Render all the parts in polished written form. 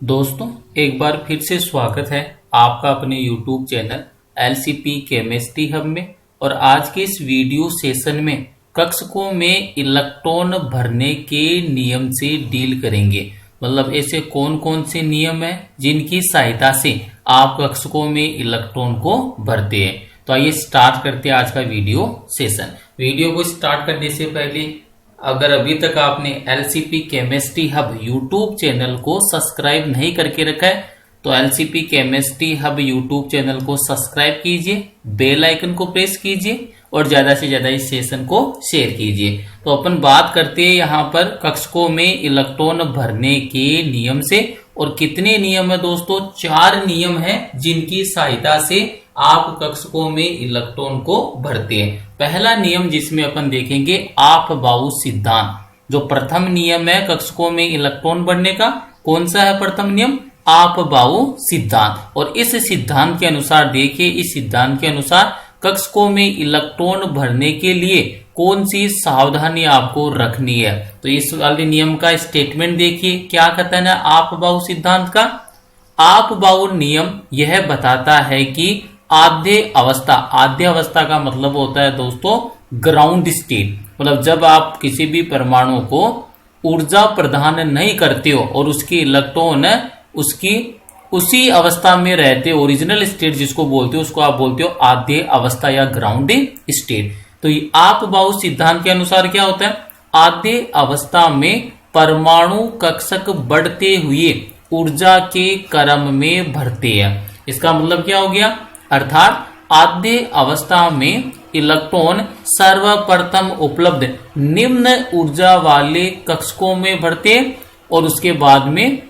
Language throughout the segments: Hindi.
दोस्तों, एक बार फिर से स्वागत है आपका अपने YouTube channel LCP chemistry hub में। और आज के इस वीडियो सेशन में कक्षकों में इलेक्ट्रॉन भरने के नियम से डील करेंगे। मतलब ऐसे कौन कौन से नियम हैं जिनकी सहायता से आप कक्षकों में इलेक्ट्रॉन को भरते हैं। तो आइए स्टार्ट करते हैं आज का वीडियो सेशन। वीडियो को स्टार्ट करने से पहले अगर अभी तक आपने LCP chemistry hub YouTube channel को सब्सक्राइब नहीं करके रखा है तो LCP chemistry hub YouTube channel को सब्सक्राइब कीजिए, बेल आइकन को प्रेस कीजिए और ज्यादा से ज्यादा इस सेशन को शेयर कीजिए। तो अपन बात करते हैं यहाँ पर कक्षकों में इलेक्ट्रॉन भरने के नियम से। और कितने नियम है दोस्तों? 4 नियम है जिनकी सहायता से आप कक्षकों में इलेक्ट्रॉन को भरते हैं। पहला नियम जिसमें अपन देखेंगे आपबाऊ सिद्धांत। जो प्रथम नियम है कक्षकों में इलेक्ट्रॉन भरने का, कौन सा है प्रथम नियम? आपबाऊ सिद्धांत। और इस सिद्धांत के अनुसार देखिए, इस सिद्धांत के अनुसार कक्षकों में इलेक्ट्रॉन भरने के लिए कौन सी सावधानी आपको रखनी है। तो इस वाले नियम का स्टेटमेंट देखिए, क्या कहता है आपबाऊ सिद्धांत का। आपबाऊ नियम यह बताता है कि आद्य अवस्था का मतलब होता है दोस्तों ग्राउंड स्टेट। मतलब जब आप किसी भी परमाणु को ऊर्जा प्रदान नहीं करते हो और उसकी इलेक्ट्रॉन उसकी उसी अवस्था में रहते, ओरिजिनल स्टेट जिसको बोलते हो उसको आप बोलते हो आद्य अवस्था या ग्राउंड स्टेट। तो ये आपबाऊ सिद्धांत के अनुसार क्या होता है? आद्य अवस्था में परमाणु कक्षक बढ़ते हुए ऊर्जा के क्रम में भरते हैं। इसका मतलब क्या हो गया? अर्थात आद्य अवस्था में इलेक्ट्रॉन सर्वप्रथम उपलब्ध निम्न ऊर्जा वाले कक्षकों में भरते और उसके बाद में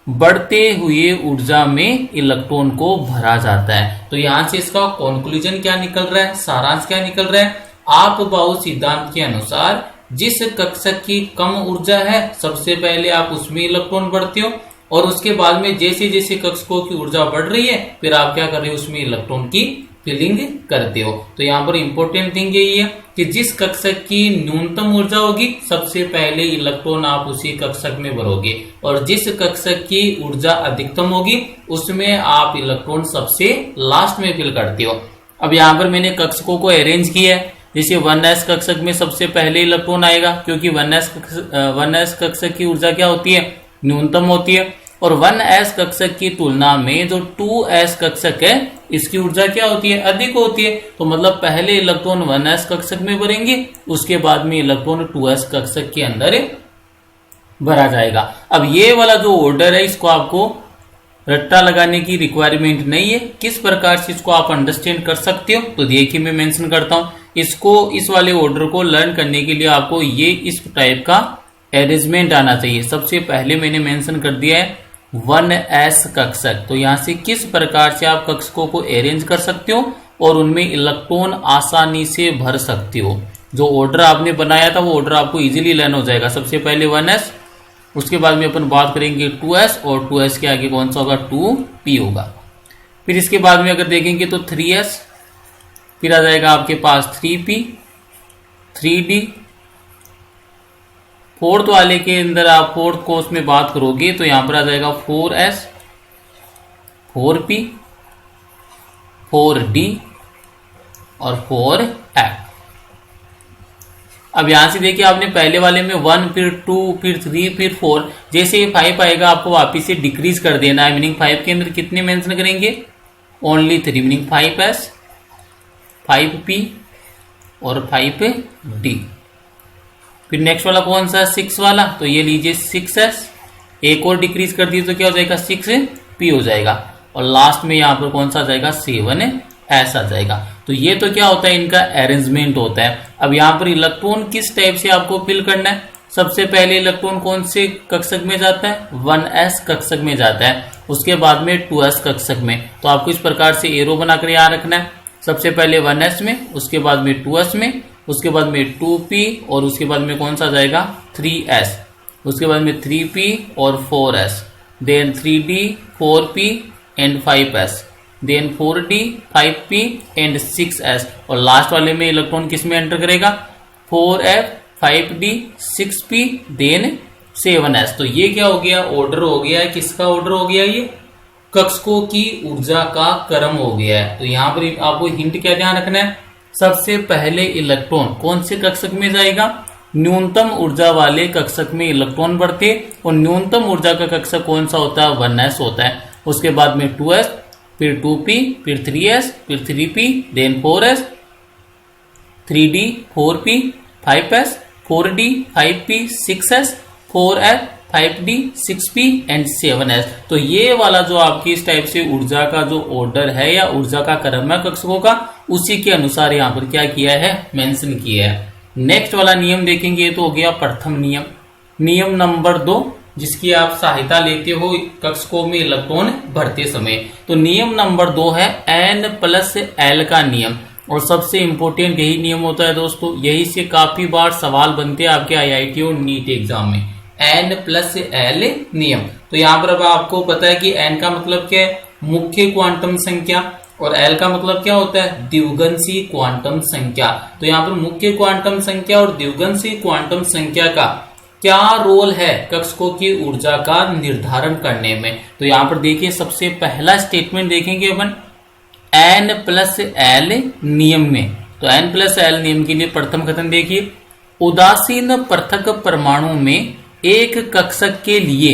बढ़ते हुए ऊर्जा में इलेक्ट्रॉन को भरा जाता है। तो यहां से इसका कंक्लूजन क्या निकल रहा है, सारांश क्या निकल रहा है? आपबाऊ सिद्धांत के अनुसार जिस कक्षक की कम ऊर्जा है सबसे पहले आप उसमें इलेक्ट्रॉन भरते हो और उसके बाद में जैसे जैसे कक्षकों की ऊर्जा बढ़ रही है फिर आप क्या कर रहे हो, उसमें इलेक्ट्रॉन की फिलिंग करते हो। तो यहाँ पर इंपॉर्टेंट थिंग यही है कि जिस कक्षक की न्यूनतम ऊर्जा होगी सबसे पहले इलेक्ट्रॉन आप उसी कक्षक में भरोगे और जिस कक्षक की ऊर्जा अधिकतम होगी उसमें आप इलेक्ट्रॉन सबसे लास्ट में फिल करते हो। अब यहाँ पर मैंने कक्षकों को अरेंज किया है। जैसे 1s कक्षक में सबसे पहले इलेक्ट्रॉन आएगा क्योंकि 1s कक्षक की ऊर्जा क्या होती है? न्यूनतम होती है। और 1s कक्षक की तुलना में जो 2s कक्षक है इसकी ऊर्जा क्या होती है? अधिक होती है। तो मतलब पहले इलेक्ट्रॉन 1s कक्षक में भरेंगे, उसके बाद में इलेक्ट्रॉन 2s कक्षक के अंदर भरा जाएगा। अब ये वाला जो ऑर्डर है इसको आपको रट्टा लगाने की रिक्वायरमेंट नहीं है। किस प्रकार से इसको आप अंडरस्टैंड कर सकते हो तो देखिए मैं मेंशन करता हूं। इसको इस वाले ऑर्डर को लर्न करने के लिए आपको ये इस टाइप का अरेंजमेंट आना चाहिए। सबसे पहले मैंने मेंशन कर दिया है 1s कक्षक। तो यहां से किस प्रकार से आप कक्षकों को अरेंज कर सकते हो और उनमें इलेक्ट्रॉन आसानी से भर सकते हो। जो ऑर्डर आपने बनाया था वो ऑर्डर आपको इजीली लर्न हो जाएगा। सबसे पहले 1s, उसके बाद में अपन बात करेंगे 2s और 2s के आगे कौन सा होगा? 2p होगा। फिर इसके बाद में अगर देखेंगे तो 3s, फिर आ जाएगा आपके पास 3p, 3d। फोर्थ वाले के अंदर आप फोर्थ कोर्स में बात करोगे तो यहां पर आ जाएगा 4s, 4p, 4d और 4f। अब यहां से देखिए आपने पहले वाले में 1, फिर 2, फिर 3, फिर 4, जैसे ये 5 आएगा आपको वापिस से डिक्रीज कर देना है। मीनिंग 5 के अंदर कितने मेंशन करेंगे? ओनली 3, मीनिंग 5s, 5p और 5d। फिर नेक्स्ट वाला कौन सा? 6 वाला, तो ये लीजिए 6s, एक और डिक्रीज कर दिए तो क्या हो जाएगा? 6p हो जाएगा। और लास्ट में यहाँ पर कौन सा आ जाएगा? 7s आ जाएगा। तो ये तो क्या होता है? इनका अरेंजमेंट होता है। अब यहाँ पर इलेक्ट्रॉन किस टाइप से आपको फिल करना है? सबसे पहले इलेक्ट्रॉन कौन से कक्षक में जाता है? 1s कक्षक में जाता है, उसके बाद में 2s कक्षक में। तो आपको इस प्रकार से एरो बनाकर यहाँ रखना है। सबसे पहले 1s में, उसके बाद में 2s में, उसके बाद में 2p और उसके बाद में कौन सा जाएगा? 3s, उसके बाद में 3p और 4s, then 3d, 4p and 5s, then 4d, 5p and 6s। और लास्ट वाले में इलेक्ट्रॉन किस में एंटर करेगा? 4f, 5d, 6p then 7s। तो ये क्या हो गया, ऑर्डर हो गया है, किसका ऑर्डर हो गया, ये कक्षकों की ऊर्जा का क्रम हो गया है। तो यहाँ पर आपको हिंट क्या ध्यान रखना है, सबसे पहले इलेक्ट्रॉन कौन से कक्षक में जाएगा, न्यूनतम ऊर्जा वाले कक्षक में इलेक्ट्रॉन बढ़ते, और न्यूनतम ऊर्जा का कक्षक कौन सा होता है, 1s होता है। उसके बाद में 2s, फिर 2p, फिर 3s, फिर 3p, then 4s, 3d, 4p, 5s, 4d, 5p, 6s, 4f, 5d, 6p and 7s। तो ये वाला जो आपकी इस टाइप से ऊर्जा का जो ऑर्डर है या ऊर्जा का क्रम है कक्षकों का, उसी के अनुसार यहाँ पर क्या किया है, मेंशन किया है। नेक्स्ट वाला नियम देखेंगे तो हो गया प्रथम नियम, नियम नंबर 2, जिसकी आप सहायता लेते हो कक्षकों में इलेक्ट्रॉन भरते समय। तो नियम नंबर 2 है n+l का नियम, और सबसे इंपॉर्टेंट यही नियम होता है दोस्तों, यही से काफी बार सवाल बनते हैं आपके IIT और नीट एग्जाम में, n+l नियम। तो यहाँ पर अब आपको पता है कि n का मतलब क्या है, मुख्य क्वांटम संख्या, और l का मतलब क्या होता है, द्विगुणसी क्वांटम संख्या। तो यहाँ पर मुख्य क्वांटम संख्या और द्विगुणसी क्वांटम संख्या का क्या रोल है कक्षकों की ऊर्जा का निर्धारण करने में। तो यहाँ पर देखिए सबसे पहला स्टेटमेंट देखेंगे अपन n+l नियम में। तो n+l नियम के लिए प्रथम कथन देखिए, उदासीन पृथक परमाणु में एक कक्षक के लिए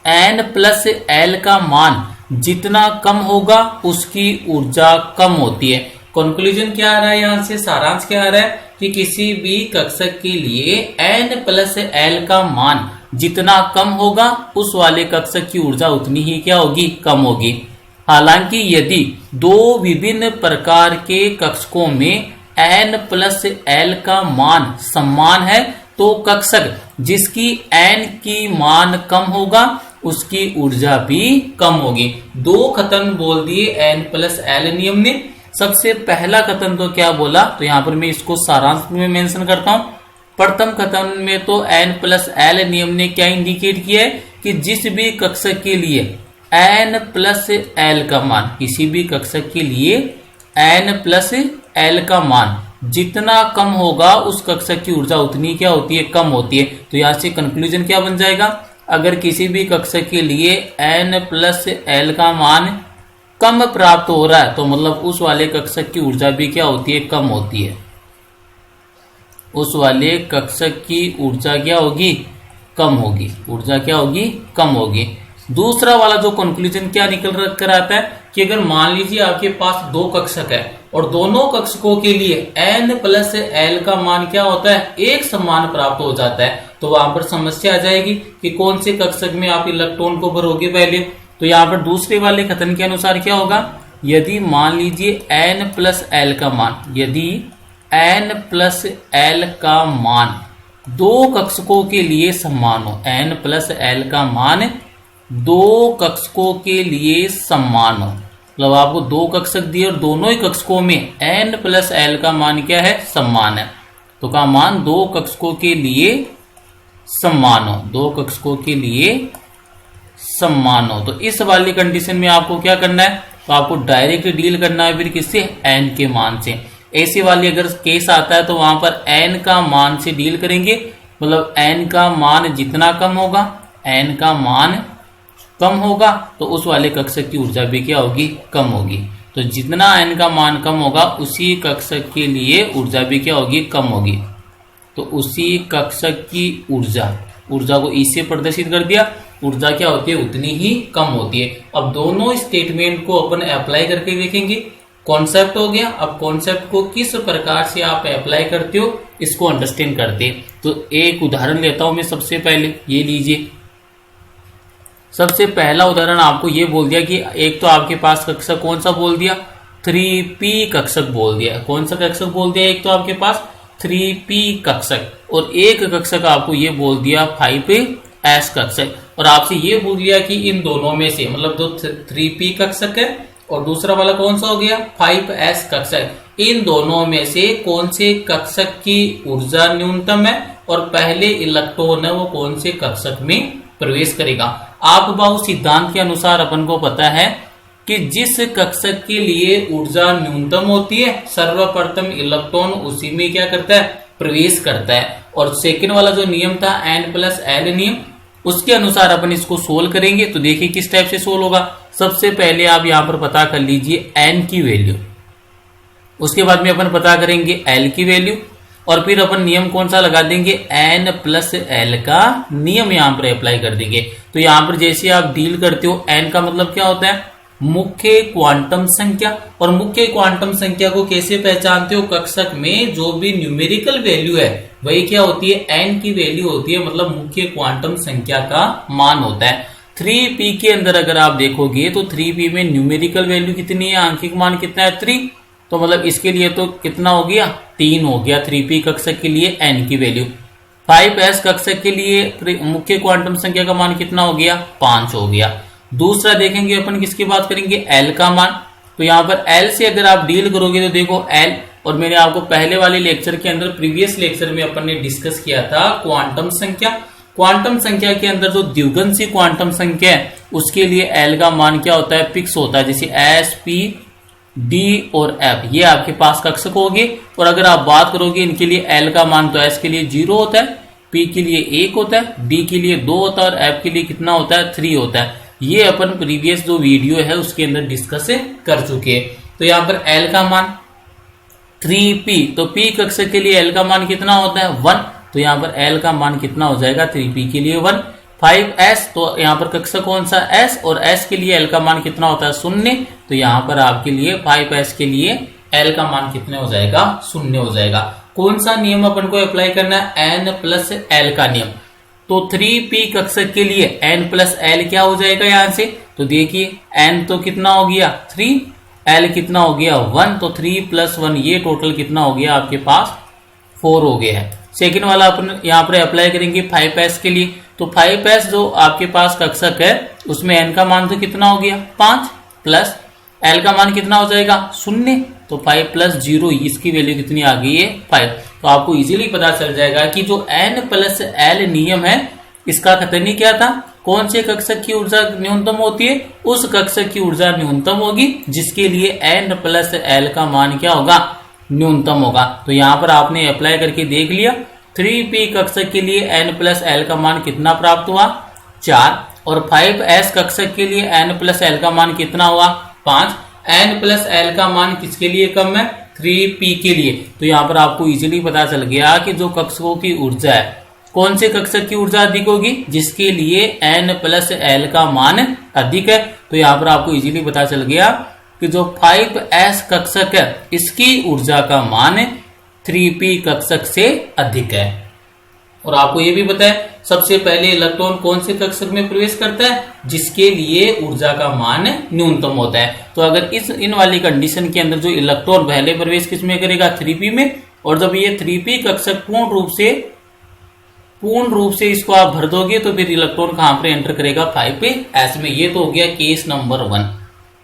n+l का मान जितना कम होगा उसकी ऊर्जा कम होती है। कंक्लूजन क्या आ रहा है, यहां से सारांश क्या आ रहा है कि किसी भी कक्षक के लिए n+l का मान जितना कम होगा उस वाले कक्षक की ऊर्जा उतनी ही क्या होगी, कम होगी। हालांकि यदि दो विभिन्न प्रकार के कक्षकों में n+l का मान समान है तो कक्षक जिसकी n की मान कम होगा उसकी ऊर्जा भी कम होगी। दो कथन बोल दिए n+l नियम ने। सबसे पहला कथन तो क्या बोला, तो यहां पर मैं इसको सारांश में मेंशन करता हूं। प्रथम कथन में तो n+l नियम ने क्या इंडिकेट किया है कि जिस भी कक्षक के लिए n+l का मान, किसी भी कक्षक के लिए n+l का मान जितना कम होगा उस कक्षक की ऊर्जा उतनी क्या होती है, कम होती है। तो यहां से कंक्लूजन क्या बन जाएगा, अगर किसी भी कक्षक के लिए n+l का मान कम प्राप्त हो रहा है तो मतलब उस वाले कक्षक की ऊर्जा भी क्या होती है, कम होती है। उस वाले कक्षक की ऊर्जा क्या होगी, कम होगी, ऊर्जा क्या होगी, कम होगी। दूसरा वाला जो कंक्लूजन क्या निकल कर आता है कि अगर मान लीजिए आपके पास दो कक्षक है और दोनों कक्षकों के लिए n+l का मान क्या होता है, एक समान प्राप्त हो जाता है, तो वहां पर समस्या आ जाएगी कि कौन से कक्षक में आप इलेक्ट्रॉन को भरोगे पहले। तो यहाँ पर दूसरे वाले कथन के अनुसार क्या होगा, यदि मान लीजिए n+l का मान, यदि n+l का मान दो कक्षकों के लिए समान हो, n+l का मान दो कक्षकों के लिए समान हो, मतलब आपको दो कक्षक दिए और दोनों ही कक्षकों में n+l का मान क्या है, समान है। तो का मान दो कक्षकों के लिए समान हो, दो कक्षकों के लिए समान हो। तो इस वाली कंडीशन में आपको क्या करना है, तो आपको डायरेक्ट डील करना है फिर किससे, n के मान से। ऐसे वाली अगर केस आता है तो वहां पर n का मान से डील करेंगे, मतलब n का मान जितना कम होगा, n का मान कम होगा तो उस वाले कक्षक की ऊर्जा भी क्या होगी, कम होगी। तो जितना n का मान कम होगा उसी कक्षक के लिए ऊर्जा भी क्या होगी, कम होगी। तो उसी कक्षक की ऊर्जा को E से प्रदर्शित कर दिया, ऊर्जा क्या होती है, उतनी ही कम होती है। अब दोनों स्टेटमेंट को अपन अप्लाई करके देखेंगे। कॉन्सेप्ट हो गया, अब कॉन्सेप्ट को किस प्रकार से आप अप्लाई करते हो इसको अंडरस्टैंड करते हैं। तो एक उदाहरण लेता हूं मैं सबसे पहले, ये लीजिए। सबसे पहला उदाहरण आपको ये बोल दिया कि एक तो आपके पास कक्षक कौन सा बोल दिया, 3p कक्षक बोल दिया। कौन सा कक्षक बोल दिया, एक तो आपके पास 3p कक्षक, और एक कक्षक आपको ये बोल दिया 5s कक्षक, और आपसे ये बोल दिया कि इन दोनों में से, मतलब जो 3p कक्षक है और दूसरा वाला कौन सा हो गया 5s कक्षक, इन दोनों में से कौन से कक्षक की ऊर्जा न्यूनतम है और पहले इलेक्ट्रॉन है वो कौन से कक्षक में प्रवेश करेगा। आप बाहु सिद्धांत के अनुसार अपन को पता है कि जिस कक्षक के लिए ऊर्जा न्यूनतम होती है सर्वप्रथम इलेक्ट्रॉन उसी में क्या करता है, प्रवेश करता है। और सेकंड वाला जो नियम था n प्लस एल नियम, उसके अनुसार अपन इसको सोल्व करेंगे। तो देखिए किस टाइप से सोल्व होगा। सबसे पहले आप यहां पर पता कर लीजिए n की वैल्यू, उसके बाद में अपन पता करेंगे l की वैल्यू, और फिर अपन नियम कौन सा लगा देंगे, n प्लस एल का नियम यहां पर अप्लाई कर देंगे। तो यहां पर जैसे आप डील करते हो, n का मतलब क्या होता है, मुख्य क्वांटम संख्या। और मुख्य क्वांटम संख्या को कैसे पहचानते हो, कक्षक में जो भी न्यूमेरिकल वैल्यू है वही क्या होती है, n की वैल्यू होती है, मतलब मुख्य क्वांटम संख्या का मान होता है। 3p के अंदर अगर आप देखोगे तो 3p में न्यूमेरिकल वैल्यू कितनी है, आंशिक मान कितना है 3, तो मतलब इसके लिए तो कितना हो गया, 3 हो गया 3p कक्षक के लिए n की वैल्यू। 5s कक्षक के लिए मुख्य क्वांटम संख्या का मान कितना हो गया, 5 हो गया। दूसरा देखेंगे अपन किसकी बात करेंगे, l का मान। तो यहाँ पर l से अगर आप डील करोगे तो देखो l, और मैंने आपको पहले वाले लेक्चर के अंदर, प्रीवियस लेक्चर में अपन ने डिस्कस किया था क्वांटम संख्या। क्वांटम संख्या के अंदर जो द्विगुणसी क्वांटम संख्या है उसके लिए l का मान क्या होता है, फिक्स होता है। जैसे s, p, d और f ये आपके पास कक्षक होंगे। और अगर आप बात करोगे इनके लिए l का मान, तो s के लिए 0 होता है, p के लिए 1 होता है, d के लिए 2 होता है और f के लिए कितना होता है, 3 होता है। ये अपन प्रीवियस जो वीडियो है उसके अंदर डिस्कस कर चुके हैं। तो यहाँ पर l का मान 3p, तो p कक्षक के लिए l का मान कितना होता है, 1, तो यहाँ पर l का मान कितना हो जाएगा, 3p के लिए 1। 5s, तो यहाँ पर कक्षक कौन सा, s, और s के लिए l का मान कितना होता है, 0, तो यहाँ पर आपके लिए 5s के लिए l का मान कितने हो जाएगा, 0 हो जाएगा। कौन सा नियम अपन को अप्लाई करना है, n प्लस एल का नियम। तो 3p कक्षक के लिए n प्लस एल क्या हो जाएगा यहां से, तो देखिए n तो कितना हो गया 3, l कितना हो गया 1, तो 3 प्लस 1 ये टोटल कितना हो गया आपके पास 4 हो गया है। सेकंड वाला अपन यहाँ पर अप्लाई करेंगे 5s के लिए। तो 5s जो आपके पास कक्षक है उसमें n का मान तो कितना हो गया 5, प्लस l का मान कितना हो जाएगा 0, तो 5 प्लस 0 इसकी वैल्यू कितनी आ गई है 5। तो आपको इजीली पता चल जाएगा कि जो n प्लस एल नियम है इसका खतरनी क्या था, कौन से कक्षक की ऊर्जा न्यूनतम होती है, उस कक्षक की ऊर्जा न्यूनतम होगी जिसके लिए n प्लस एल का मान क्या होगा, न्यूनतम होगा। तो यहाँ पर आपने अप्लाई करके देख लिया, 3p कक्षक के लिए n प्लस एल का मान कितना प्राप्त हुआ 4, और 5s कक्षक के लिए n प्लस एल का मान कितना हुआ 5। n प्लस एल का मान किसके लिए कम है, 3p के लिए। तो यहाँ पर आपको इजीली पता चल गया कि जो कक्षकों की ऊर्जा है, कौन से कक्षक की ऊर्जा अधिक होगी, जिसके लिए n प्लस एल का मान अधिक है। तो यहाँ पर आपको इजीली पता चल गया कि जो 5s कक्षक है इसकी ऊर्जा का मान 3p कक्षक से अधिक है। और आपको ये भी पता है सबसे पहले इलेक्ट्रॉन कौन से कक्षक में प्रवेश करता है, जिसके लिए ऊर्जा का मान न्यूनतम होता है। तो अगर इन वाली कंडीशन के अंदर जो इलेक्ट्रॉन पहले प्रवेश किस में करेगा 3p में, और जब ये 3p कक्षक पूर्ण रूप से इसको आप भर दोगे तो फिर इलेक्ट्रॉन कहां पर एंटर करेगा 5s में। ये तो हो गया केस नंबर 1।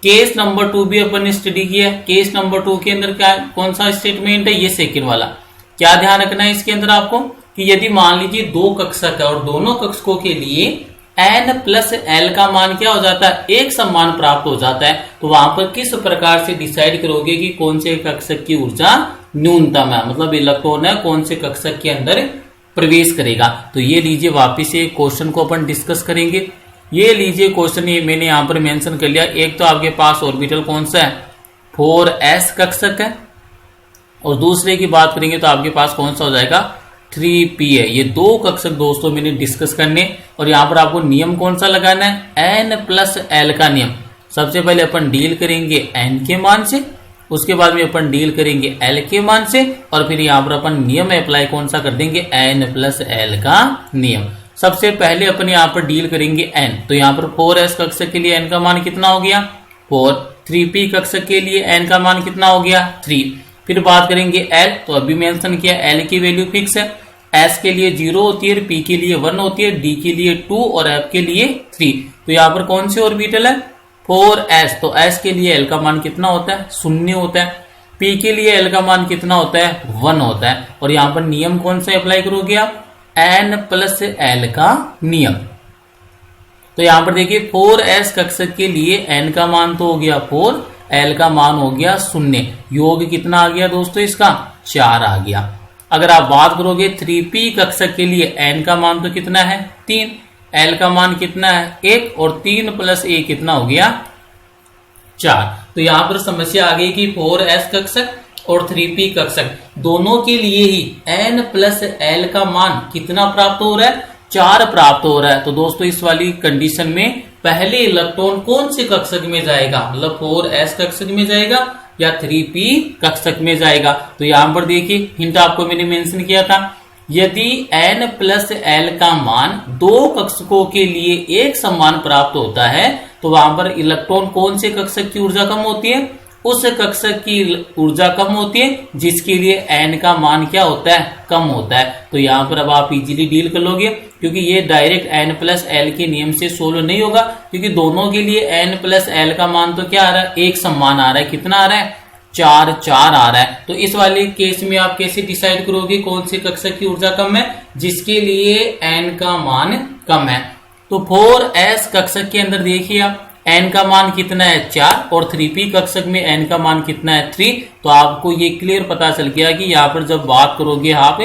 केस नंबर 2 भी अपन ने स्टडी किया। केस नंबर 2 के अंदर क्या कौन सा स्टेटमेंट है, ये सेकेंड वाला। क्या ध्यान रखना है इसके अंदर आपको कि यदि मान लीजिए दो कक्षक है और दोनों कक्षकों के लिए n प्लस एल का मान क्या हो जाता है, एक समान प्राप्त हो जाता है, तो वहां पर किस प्रकार से डिसाइड करोगे कि कौन से कक्षक की ऊर्जा न्यूनतम है, मतलब इलेक्ट्रॉन है कौन से कक्षक के अंदर प्रवेश करेगा। तो ये लीजिए वापिस ये क्वेश्चन को अपन डिस्कस करेंगे। ये लीजिए क्वेश्चन, ये मैंने यहाँ पर मेंशन कर लिया। एक तो आपके पास ऑर्बिटल कौन सा है 4s कक्षक है, और दूसरे की बात करेंगे तो आपके पास कौन सा हो जाएगा 3p है। ये दो कक्षक दोस्तों मैंने डिस्कस करने, और यहाँ पर आपको नियम कौन सा लगाना है, n प्लस एल का नियम। सबसे पहले अपन डील करेंगे n के मान से, उसके बाद में अपन डील करेंगे l के मान से, और फिर यहाँ पर अपन नियम अप्लाई कौन सा कर देंगे n प्लस एल का नियम। सबसे पहले अपन यहाँ पर डील करेंगे n, तो यहाँ पर 4s कक्षक के लिए n का मान कितना हो गया 4, 3p कक्षक के लिए n का मान कितना हो गया 3। फिर बात करेंगे l, तो अभी मेंशन किया l की वैल्यू फिक्स है, s के लिए 0 होती है, p के लिए 1 होती है, d के लिए 2 और f के लिए 3। तो यहाँ पर कौन सी ऑर्बिटल है 4s, तो s के लिए l का मान कितना होता है 0 होता है, p के लिए l का मान कितना होता है 1 होता है। और यहाँ पर नियम कौन सा अप्लाई करोगे आप, n प्लस एल का नियम। तो यहाँ पर देखिए 4s कक्षक के लिए n का मान तो हो गया 4, l का मान हो गया 0, योग कितना आ गया दोस्तों इसका 4 आ गया। अगर आप बात करोगे 3p कक्षक के लिए n का मान तो कितना है 3, l का मान कितना है 1 और 3 + a कितना हो गया 4। तो यहां पर समस्या आ गई कि 4s कक्षक और 3p कक्षक दोनों के लिए ही n + l का मान कितना प्राप्त हो रहा है 4 प्राप्त हो रहा है। तो दोस्तों इस वाली कंडीशन में पहले इलेक्ट्रॉन कौन से कक्षक में जाएगा, मतलब 4s कक्षक में जाएगा या 3p कक्षक में जाएगा। तो यहां पर देखिए हिंट आपको मैंने मेंशन किया था, यदि n + l का मान दो कक्षकों के लिए एक समान प्राप्त होता है तो वहां पर इलेक्ट्रॉन कौन से कक्षक की ऊर्जा कम होती है, उस कक्षक की ऊर्जा कम होती है जिसके लिए n का मान क्या होता है कम होता है। तो यहां पर अब आप इजीली डील कर लोगे, क्योंकि ये डायरेक्ट n + l के नियम से सोल्व नहीं होगा, क्योंकि दोनों के लिए n + l का मान तो क्या आ रहा है एक समान आ रहा है, कितना आ रहा है 4 4 आ रहा है। तो इस वाले केस में आप कैसे डिसाइड करोगे कौन से कक्षक की ऊर्जा कम है, जिसके लिए n का मान कम है। तो 4s कक्षक के अंदर देखिए आप n का मान कितना है 4 और 3p कक्षक में n का मान कितना है 3। तो आपको ये क्लियर पता चल गया कि यहाँ पर जब बात करोगे आप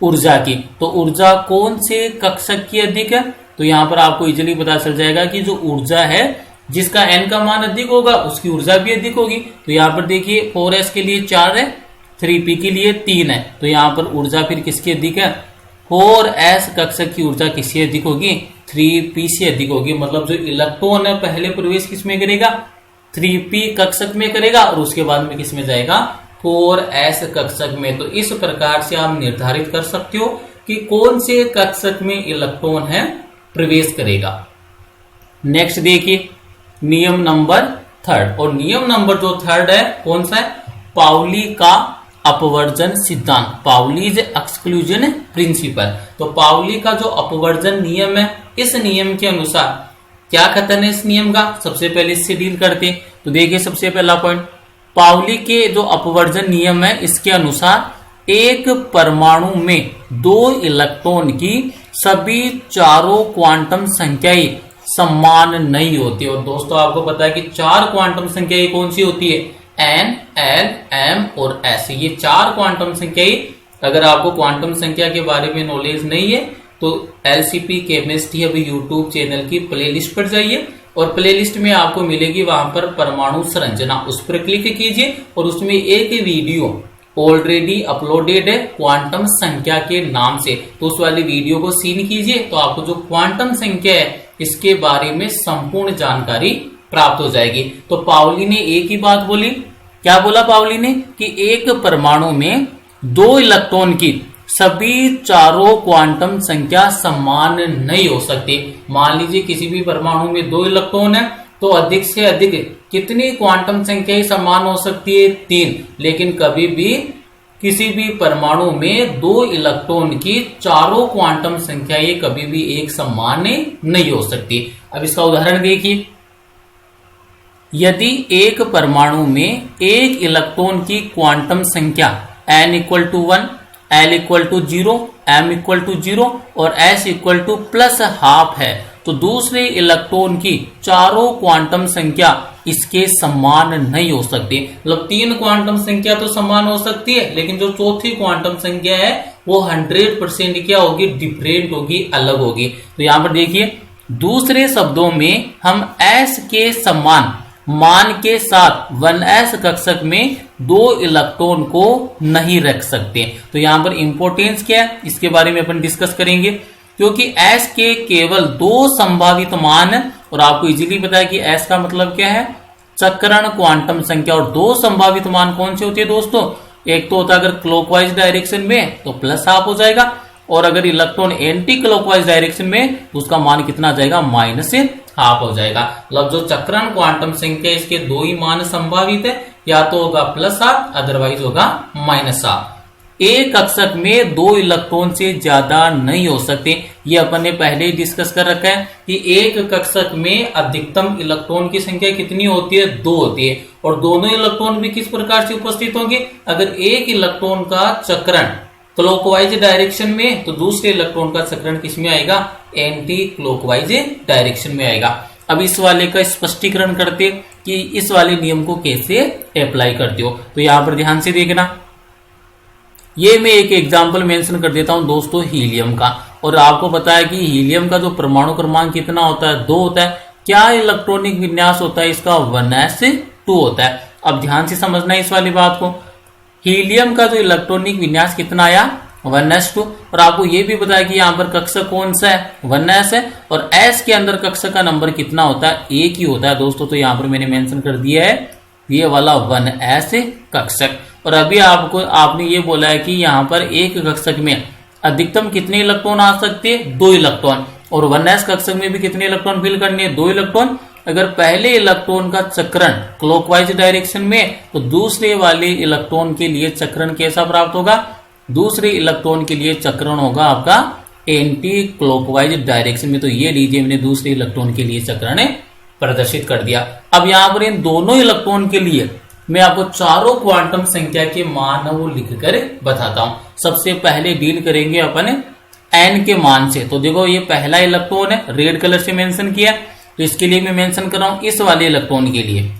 ऊर्जा की, तो ऊर्जा कौन से कक्षक की अधिक है, तो यहाँ पर आपको इजीली पता चल जाएगा कि जो ऊर्जा है जिसका n का मान अधिक होगा उसकी ऊर्जा भी अधिक होगी। तो यहाँ पर देखिए 4s के लिए 4 है, 3p के लिए 3 है, तो यहाँ पर ऊर्जा फिर किसकी अधिक है 4s कक्षक की ऊर्जा किससे अधिक होगी 3p से अधिक होगी। मतलब जो इलेक्ट्रॉन है पहले प्रवेश किसमें करेगा 3p कक्षक में करेगा और उसके बाद में किसमें जाएगा 4s कक्षक में। तो इस प्रकार से आप निर्धारित कर सकते हो कि कौन से कक्षक में इलेक्ट्रॉन है प्रवेश करेगा। नेक्स्ट देखिए नियम नंबर 3, और नियम नंबर जो 3 है कौन सा है, पाउली का अपवर्जन सिद्धांत, पाउलीज एक्सक्लूजन प्रिंसिपल। तो पाउली का जो अपवर्जन नियम है, इस नियम के अनुसार क्या कथन है इस नियम का, सबसे पहले इससे डील करते। तो देखिए सबसे पहला पॉइंट, पाउली के जो अपवर्जन नियम है इसके अनुसार एक परमाणु में 2 इलेक्ट्रॉन की सभी चारों क्वांटम संख्याएं समान नहीं होती। और दोस्तों आपको पता है कि 4 क्वांटम संख्याएं कौन सी होती है n, l, m और s, ये 4 क्वांटम संख्याएं। अगर आपको क्वांटम संख्या के बारे में नॉलेज नहीं है तो LCP केमिस्ट्री अभी यूट्यूब चैनल की प्लेलिस्ट पर जाइए और प्लेलिस्ट में आपको मिलेगी वहां पर परमाणु संरचना, उस पर क्लिक कीजिए और उसमें एक वीडियो ऑलरेडी अपलोडेड है क्वांटम संख्या के नाम से, तो उस वाली वीडियो को सीन कीजिए तो आपको जो क्वांटम संख्या है इसके बारे में संपूर्ण जानकारी प्राप्त हो जाएगी। तो पाउली ने एक ही बात बोली, क्या बोला पाउली ने कि एक परमाणु में 2 इलेक्ट्रॉन की सभी चारों क्वांटम संख्या समान नहीं हो सकती। मान लीजिए किसी भी परमाणु में 2 इलेक्ट्रॉन है तो अधिक से अधिक कितनी क्वांटम संख्या समान हो सकती है 3, लेकिन कभी भी किसी भी परमाणु में 2 इलेक्ट्रॉन की चारों क्वांटम संख्याएं कभी भी एक समान नहीं हो सकती। अब इसका उदाहरण देखिए, यदि एक परमाणु में एक इलेक्ट्रॉन की क्वांटम संख्या n = 1, l = 0, m = 0 और s = +½ है, तो दूसरे इलेक्ट्रॉन की चारों क्वांटम संख्या इसके समान नहीं हो सकती। मतलब 3 क्वांटम संख्या तो समान हो सकती है, लेकिन जो चौथी क्वांटम संख्या है वो 100% क्या होगी डिफरेंट होगी, अलग होगी। तो यहां पर देखिए दूसरे शब्दों में हम s के समान मान के साथ 1s कक्षक में 2 इलेक्ट्रॉन को नहीं रख सकते। तो यहां पर इंपॉर्टेंस क्या है इसके बारे में अपन डिस्कस करेंगे, क्योंकि s के केवल 2 संभावित मान है और आपको इजीली पता है कि s का मतलब क्या है चक्रण क्वांटम संख्या, और 2 संभावित मान कौन से होते हैं दोस्तों, एक तो होता है अगर क्लॉकवाइज डायरेक्शन में तो +½ हो जाएगा, और अगर इलेक्ट्रॉन एंटी क्लॉकवाइज डायरेक्शन में तो उसका मान कितना आ जाएगा -½ हो जाएगा। मतलब जो चक्रण क्वांटम संख्या इसके 2 ही मान संभावित है, या तो होगा +½ अदरवाइज होगा -½ एक कक्षक में 2 इलेक्ट्रॉन से ज्यादा नहीं हो सकते। ये अपन ने पहले ही डिस्कस कर रखा है कि एक कक्षक में अधिकतम इलेक्ट्रॉन की संख्या कितनी होती है 2 होती है, और दोनों इलेक्ट्रॉन भी किस प्रकार से उपस्थित होंगे, अगर एक इलेक्ट्रॉन का चक्रण क्लॉकवाइज डायरेक्शन में तो दूसरे इलेक्ट्रॉन का चक्रण किस में आएगा एंटी क्लॉकवाइज डायरेक्शन में आएगा। अब इस वाले का स्पष्टीकरण करते कि इस वाले नियम को कैसे अप्लाई करते हो। तो यहां पर ध्यान से देखना, ये मैं एक एग्जांपल मेंशन कर देता हूं दोस्तों हीलियम का, और आपको पता है कि हीलियम का जो परमाणु क्रमांक कितना होता है, 2 होता है। क्या इलेक्ट्रॉनिक विन्यास होता है इसका, 1s2 होता है। अब ध्यान से समझना है इस वाली बात को। हीलियम का जो इलेक्ट्रॉनिक विन्यास कितना आया, 1s2। और आपको ये भी पता है कि यहाँ पर कक्षक कौन सा है, 1s है, और s के अंदर कक्षक का नंबर कितना होता है, 1 ही होता है दोस्तों। तो यहाँ पर मैंने मेंशन कर दिया है ये वाला 1s कक्षक। और अभी आपने ये बोला है कि यहाँ पर एक कक्षक में अधिकतम कितने इलेक्ट्रॉन आ सकते हैं, 2 इलेक्ट्रॉन। और 1s कक्षक में भी कितने इलेक्ट्रॉन फिल करने हैं, 2 इलेक्ट्रॉन। अगर पहले इलेक्ट्रॉन का चक्रण क्लॉकवाइज डायरेक्शन में, तो दूसरे वाले इलेक्ट्रॉन के लिए चक्रण कैसा प्राप्त होगा, दूसरे इलेक्ट्रॉन के लिए चक्रण होगा आपका एंटी क्लॉकवाइज डायरेक्शन में। तो ये लीजिए मैंने दूसरे इलेक्ट्रॉन के लिए चक्रण प्रदर्शित कर दिया। अब यहां पर इन दोनों इलेक्ट्रॉन के लिए मैं आपको चारों क्वांटम संख्या के मान वो लिखकर बताता हूं। सबसे पहले डील करेंगे अपन एन के मान से। तो देखो ये पहला इलेक्ट्रॉन है, रेड कलर से मेंशन किया, तो इसके लिए मैं मेंशन कर रहा हूं इस वाले इलेक्ट्रॉन के लिए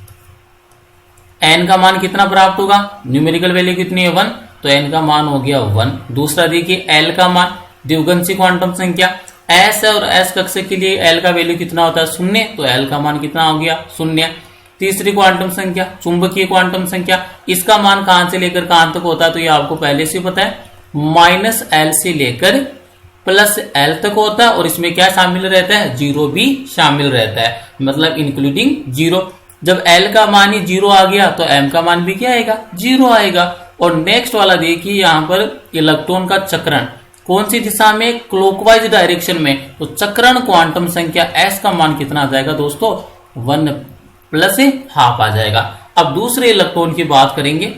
एन का मान कितना प्राप्त होगा, न्यूमेरिकल वैल्यू कितनी है, 1, तो एन का मान हो गया 1। दूसरा देखिए एल का मान, द्विगुणसी क्वांटम संख्या एस है, और एस कक्षक के लिए एल का वैल्यू कितना होता है, 0, तो एल का मान कितना हो गया, 0। तीसरी क्वांटम संख्या चुंबकीय क्वांटम संख्या, इसका मान कहां से लेकर कहां तक होता है, तो ये आपको पहले से पता है, -l से लेकर +l तक होता है। और इसमें क्या शामिल रहता है, 0 भी शामिल रहता है, मतलब इंक्लूडिंग 0। जब l का मान ही 0 आ गया तो m का मान भी क्या आएगा, 0 आएगा। और नेक्स्ट वाला देखिए यहाँ पर इलेक्ट्रॉन का चक्रण कौन सी दिशा में, क्लॉकवाइज डायरेक्शन में, तो चक्रण क्वांटम संख्या s का मान कितना आ जाएगा दोस्तों, 1 + ½ आ जाएगा। अब दूसरे इलेक्ट्रॉन की बात करेंगे।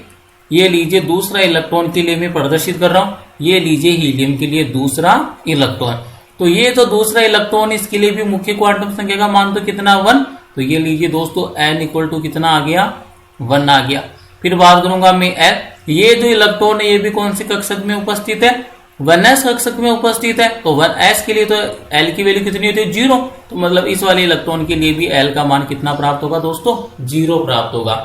ये लीजिए दूसरा इलेक्ट्रॉन के लिए मैं प्रदर्शित कर रहा हूं, ये लीजिए हीलियम के लिए दूसरा इलेक्ट्रॉन। तो ये तो दूसरा इलेक्ट्रॉन, इसके लिए भी मुख्य क्वांटम संख्या का मान तो कितना, 1। तो ये लीजिए दोस्तों n = कितना आ गया, 1 आ गया। फिर बात करूंगा मैं l, ये जो इलेक्ट्रॉन है ये भी कौन से कक्षक में उपस्थित है, 1s कक्षक में उपस्थित है। तो 1s के लिए तो l की वैल्यू कितनी होती है, 0। तो मतलब इस वाले इलेक्ट्रॉन के लिए भी l का मान कितना प्राप्त होगा दोस्तों, 0 प्राप्त होगा।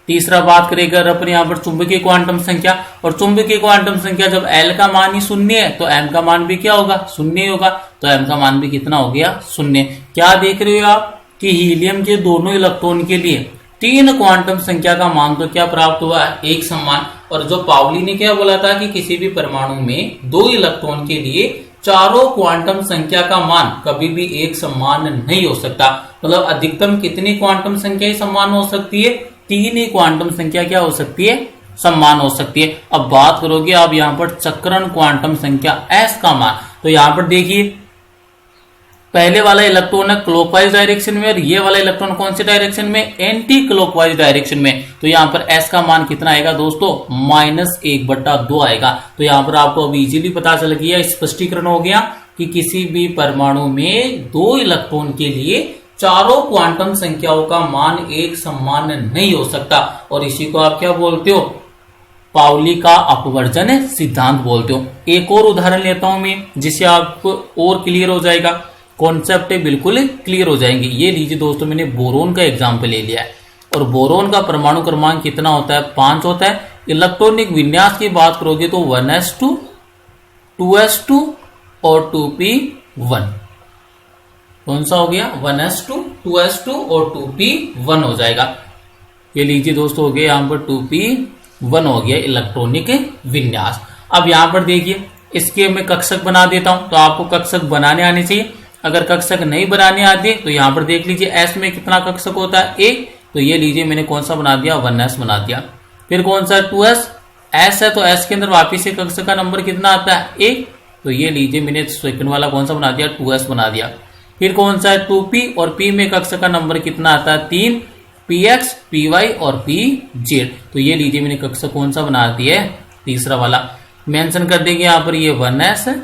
तीसरा बात करेगा अपन यहाँ पर चुंबकीय क्वांटम संख्या, और चुंबकीय क्वांटम संख्या जब l का मान ही 0 है तो m का मान भी क्या होगा, 0 ही होगा। तो m का मान भी कितना हो गया, 0। क्या देख रहे हो आप कि हीलियम के दोनों इलेक्ट्रॉन के लिए 3 क्वांटम संख्या का मान तो क्या प्राप्त हुआ, एक समान। और जो पाउली ने क्या बोला था कि किसी भी परमाणु में 2 इलेक्ट्रॉन के लिए चारों क्वांटम संख्या का मान कभी भी एक समान नहीं हो सकता। मतलब अधिकतम कितनी क्वांटम संख्या समान हो सकती है, 3 ही क्वांटम संख्या क्या हो सकती है, समान हो सकती है। अब बात करोगे आप यहाँ पर चक्रण क्वांटम संख्या s का मान, तो यहाँ पर देखिए पहले वाला इलेक्ट्रॉन है क्लॉकवाइज डायरेक्शन में, और ये वाला इलेक्ट्रॉन कौन से डायरेक्शन में, एंटी क्लॉकवाइज डायरेक्शन में। तो यहाँ पर s का मान कितना आएगा दोस्तों, -1/2 आएगा। तो यहाँ पर आपको अब इजीली पता चल गया, स्पष्टीकरण हो गया कि किसी भी परमाणु में 2 इलेक्ट्रॉन के लिए चारों क्वांटम संख्याओं का मान एक समान नहीं हो सकता। और इसी को आप क्या बोलते हो, पाउली का अपवर्जन सिद्धांत बोलते हो। एक और उदाहरण लेता हूं मैं, जिससे आपको और क्लियर हो जाएगा, कॉन्सेप्ट बिल्कुल क्लियर हो जाएंगे। ये लीजिए दोस्तों मैंने बोरोन का एग्जाम्पल ले लिया है, और बोरोन का परमाणु क्रमांक कितना होता है, 5 होता है। इलेक्ट्रॉनिक विन्यास की बात करोगे तो 1s2, 2s2 और 2p1। कौन सा हो गया, 1s2, 2s2 और 2p1 हो जाएगा। ये लीजिए दोस्तों हो गया यहाँ पर 2p1 हो गया इलेक्ट्रॉनिक विन्यास। अब यहाँ पर देखिए इसके मैं कक्षक बना देता हूं, तो आपको कक्षक बनाने आने चाहिए। अगर कक्षक नहीं बनाने आते तो यहाँ पर देख लीजिए s में कितना कक्षक होता है, 1। तो ये लीजिए मैंने कौन सा बना दिया, 1s बना दिया। फिर कौन सा, 2s, s है तो s के अंदर वापिस से कक्षक का नंबर कितना आता है, 1। तो ये लीजिए मैंने सेकंड वाला कौन सा बना दिया, 2s बना दिया। फिर कौन सा है, 2p, और p में कक्षक का नंबर कितना आता है, 3, px, py और pz। तो ये लीजिए मैंने कक्षक कौन सा बना दिया है, तीसरा वाला। मेंशन कर देंगे यहाँ पर ये 1s है,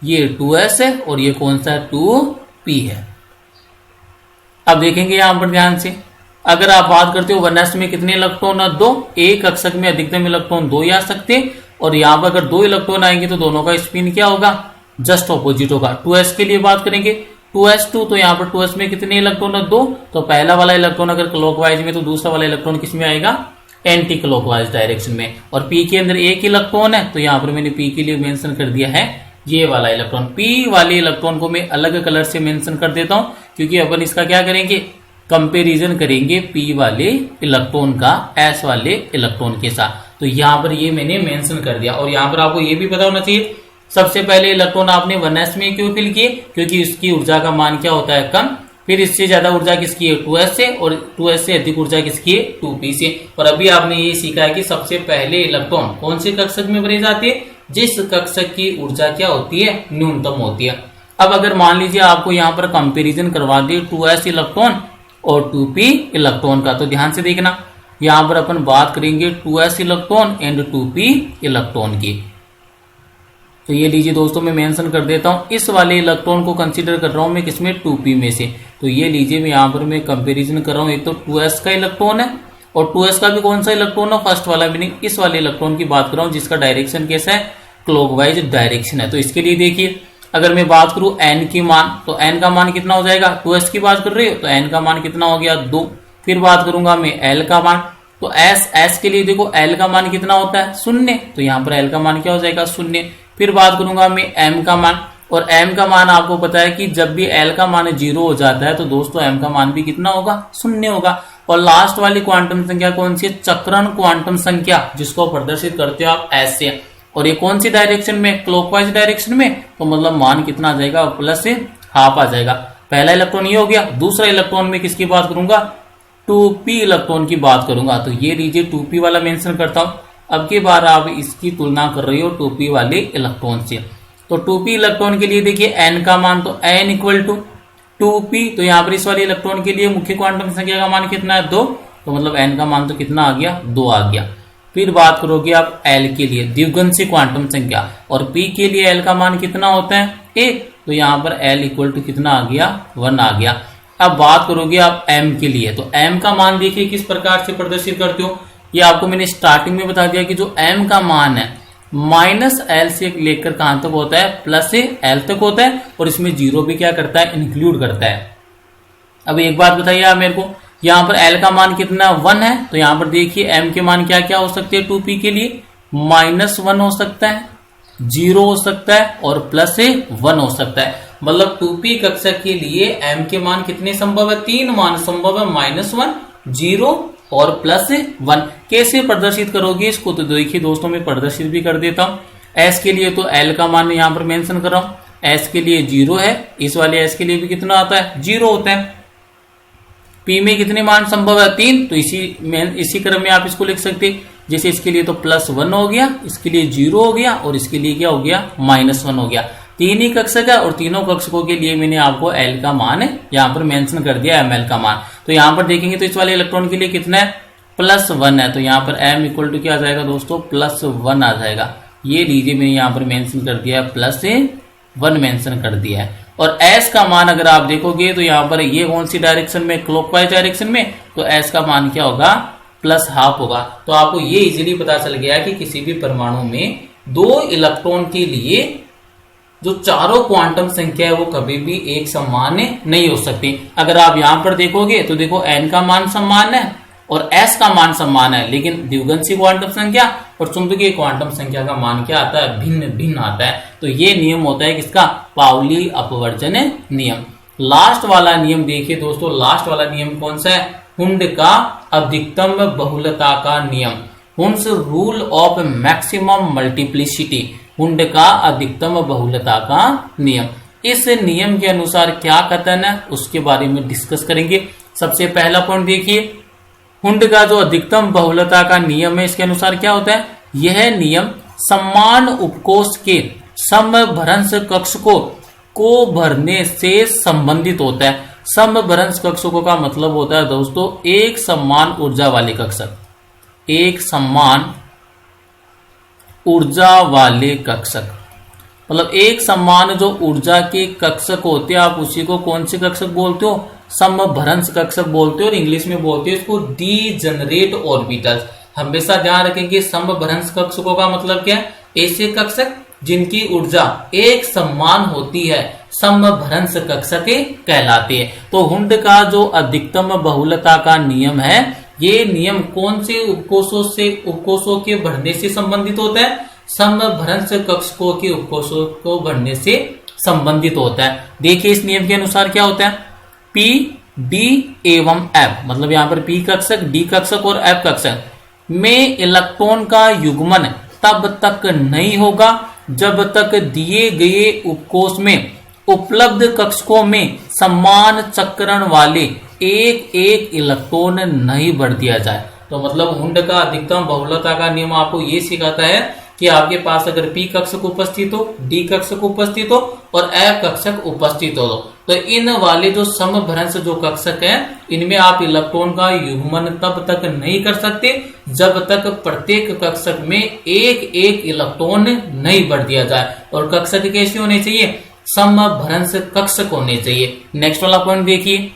ये 2s है, और ये कौन सा है, 2p है। अब देखेंगे यहाँ पर ध्यान से, अगर आप बात करते हो 1s में कितने इलेक्ट्रॉन है, 2। एक कक्षक में अधिकतम इलेक्ट्रॉन 2 ही आ सकते हैं, और यहाँ पर अगर 2 इलेक्ट्रॉन आएंगे तो दोनों का स्पिन क्या होगा, जस्ट ऑपोजिट होगा। 2s के लिए बात करेंगे, 2s2, तो यहाँ पर 2s में कितने इलेक्ट्रॉन है, 2। तो पहला वाला इलेक्ट्रॉन अगर क्लॉकवाइज में, तो दूसरा वाला इलेक्ट्रॉन किस में आएगा, एंटी क्लॉकवाइज डायरेक्शन में। और पी के अंदर एक इलेक्ट्रॉन है, तो यहाँ पर मैंने पी के लिए मेंशन कर दिया है ये वाला इलेक्ट्रॉन। पी वाले इलेक्ट्रॉन को मैं अलग कलर से मेंशन कर देता हूं, क्योंकि अपन इसका क्या करेंगे, कंपैरिजन करेंगे पी वाले इलेक्ट्रॉन का एस वाले इलेक्ट्रॉन के साथ। तो यहाँ पर ये मैंने मेंशन कर दिया। और यहाँ पर आपको ये भी पता होना चाहिए, सबसे पहले इलेक्ट्रॉन आपने 1s में क्यों फिल किए, क्योंकि इसकी ऊर्जा का मान क्या होता है, कम। फिर इससे ज्यादा ऊर्जा किसकी है, 2s से, और 2s से अधिक ऊर्जा किसकी है, 2p से। और अभी आपने ये सीखा है कि सबसे पहले इलेक्ट्रॉन कौन से कक्षक में भरी जाती है, जिस कक्षक की ऊर्जा क्या होती है, न्यूनतम होती है। अब अगर मान लीजिए आपको यहाँ पर कंपेरिजन करवा दिए 2s इलेक्ट्रॉन और 2p इलेक्ट्रॉन का, तो ध्यान से देखना, यहाँ पर अपन बात करेंगे 2s electron and 2p electron की। तो ये लीजिए दोस्तों, मैं मेंशन कर देता हूं, इस वाले इलेक्ट्रॉन को कंसीडर कर रहा हूं मैं किसमें, 2p में से। तो ये लीजिए, मैं यहाँ पर मैं कंपैरिजन कर रहा हूं, एक तो 2s का इलेक्ट्रॉन है, और 2s का भी कौन सा इलेक्ट्रॉन है, फर्स्ट वाला भी नहीं, इस वाले इलेक्ट्रॉन की बात कर रहा हूं जिसका डायरेक्शन कैसा है, क्लॉकवाइज डायरेक्शन है। तो इसके लिए देखिए, अगर मैं बात करूं n की मान, तो n का मान कितना हो जाएगा, 2s की बात कर रही हो तो n का मान कितना हो गया, 2। फिर बात करूंगा मैं l का मान, तो s के लिए देखो l का मान कितना होता है, 0। तो यहाँ पर l का मान क्या हो जाएगा, 0। फिर बात करूंगा मैं m का मान, और m का मान आपको पता है कि जब भी l का मान 0 हो जाता है तो दोस्तों m का मान भी कितना होगा, 0 होगा। और लास्ट वाली क्वांटम संख्या कौन सी है, चक्रण क्वांटम संख्या, जिसको प्रदर्शित करते हो आप s से। और ये कौन सी डायरेक्शन में, क्लॉकवाइज डायरेक्शन में, तो मतलब मान कितना आ जाएगा, प्लस से हाफ आ जाएगा। पहला इलेक्ट्रॉन ये हो गया। दूसरा इलेक्ट्रॉन में किसकी बात करूंगा, 2p इलेक्ट्रॉन की बात करूंगा। तो ये लीजिए 2p वाला मेंशन करता हूं। अब की बार आप इसकी तुलना कर रही हो 2p वाले इलेक्ट्रॉन से। तो 2p इलेक्ट्रॉन के लिए देखिए n का मान, तो n इक्वल टू 2p। तो यहाँ पर इस वाले इलेक्ट्रॉन के लिए मुख्य क्वांटम संख्या का मान कितना है, 2। तो मतलब n का मान तो कितना आ गया, 2 आ गया। फिर बात करोगे आप l के लिए, द्विगुणसी क्वांटम संख्या, और p के लिए l का मान कितना होता है, 1। तो यहाँ पर l इक्वल टू कितना आ गया, 1 आ गया। अब बात करोगे आप m के लिए, तो m का मान देखिए किस प्रकार से प्रदर्शित करते हो, ये आपको मैंने स्टार्टिंग में बता दिया कि जो m का मान है -l से लेकर कहां तक होता है, प्लस से l तक होता है, और इसमें 0 भी क्या करता है, इंक्लूड करता है। अब एक बात बताइए आप मेरे को, यहाँ पर l का मान कितना, 1 है। तो यहाँ पर देखिए m के मान क्या क्या हो सकते हैं 2p के लिए, -1 हो सकता है, 0 हो सकता है, और प्लस से 1 हो सकता है। मतलब 2p कक्षक के लिए m के मान कितने संभव है, 3 मान संभव है, -1, 0 और प्लस 1। कैसे प्रदर्शित करोगे इसको, तो देखिए दोस्तों, मैं प्रदर्शित भी कर देता हूं। s के लिए तो l का मान यहाँ पर मेंशन कर रहा हूं, s के लिए 0 है, इस वाले s के लिए भी कितना आता है, 0 होता है। p में कितने मान संभव है, 3। तो इसी क्रम में आप इसको लिख सकते, जैसे इसके लिए तो +1 हो गया, इसके लिए 0 हो गया, और इसके लिए क्या हो गया, -1 हो गया। 3 ही कक्षक है, और तीनों कक्षकों के लिए मैंने आपको l का मान यहाँ पर मेंशन कर दिया, ml का मान। तो यहाँ पर देखेंगे तो इस वाले इलेक्ट्रॉन के लिए कितना है, +1 है। तो यहाँ पर m इक्वल टू क्या आ जाएगा दोस्तों, +1 आ जाएगा। ये लीजिए मैंने यहाँ पर मेंशन कर दिया है, +1 मेंशन कर दिया है। और s का मान अगर आप देखोगे तो यहाँ पर ये कौन सी डायरेक्शन में, क्लॉकवाइज डायरेक्शन में, तो s का मान क्या होगा, +½ होगा। तो आपको ये इजीली पता चल गया कि किसी भी परमाणु में 2 इलेक्ट्रॉन के लिए जो चारों क्वांटम संख्या है वो कभी भी एक समान नहीं हो सकती। अगर आप यहां पर देखोगे तो देखो n का मान समान है और s का मान समान है, लेकिन द्विगुणसी क्वांटम संख्या और चुंबकीय क्वांटम संख्या का मान क्या आता है, भिन्न भिन्न आता है। तो ये नियम होता है किसका, पाउली अपवर्जन नियम। लास्ट वाला नियम देखिए दोस्तों, लास्ट वाला नियम कौन सा है, हुंड का अधिकतम बहुलता का नियम, Hund's rule of maximum multiplicity, Hund का अधिकतम बहुलता का नियम। इस नियम के अनुसार क्या कथन है उसके बारे में डिस्कस करेंगे। सबसे पहला पॉइंट देखिए, हुंड का जो अधिकतम बहुलता का नियम है इसके अनुसार क्या होता है, यह नियम समान उपकोष के समभ्रंश कक्षकों को भरने से संबंधित होता है। समभ्रंश कक्षकों का मतलब होता है दोस्तों एक समान ऊर्जा वाले कक्षक, एक समान ऊर्जा वाले कक्षक, मतलब एक समान जो ऊर्जा के कक्षक होते हैं आप उसी को कौन से कक्षक बोलते हो, समभ्रंश कक्षक बोलते हो, और इंग्लिश में बोलते हो इसको डीजनरेट ऑर्बिटल्स। हमेशा ध्यान रखेंगे समभ्रंश कक्षकों का मतलब क्या है, ऐसे कक्षक जिनकी ऊर्जा एक समान होती है समभ्रंश कक्षक कहलाते हैं। तो हुंड का जो अधिकतम बहुलता का नियम है ये नियम कौन से उपकोषों के भरने से संबंधित होता है? समभ्रंश कक्षकों के उपकोषों को भरने से संबंधित होता है। देखिए इस नियम के अनुसार क्या होता है, पी डी एवं एफ, मतलब यहाँ पर पी कक्षक, डी कक्षक और एफ कक्षक में इलेक्ट्रॉन का युग्मन तब तक नहीं होगा जब तक दिए गए उपकोष में उपलब्ध कक्षकों में समान चक्रण वाले एक एक इलेक्ट्रॉन नहीं भर दिया जाए। तो मतलब हुंड का अधिकतम बहुलता का नियम आपको ये सिखाता है कि आपके पास अगर पी कक्षक उपस्थित हो, डी कक्षक उपस्थित हो और एफ कक्षक उपस्थित हो तो इन वाले जो समभ्रंश जो कक्षक है इनमें आप इलेक्ट्रॉन का युग्मन तब तक नहीं कर सकते जब तक प्रत्येक कक्षक में एक एक इलेक्ट्रॉन नहीं भर दिया जाए। और कक्षक कैसे होने चाहिए? समभ्रंश कक्षक होने चाहिए। नेक्स्ट वाला पॉइंट देखिए,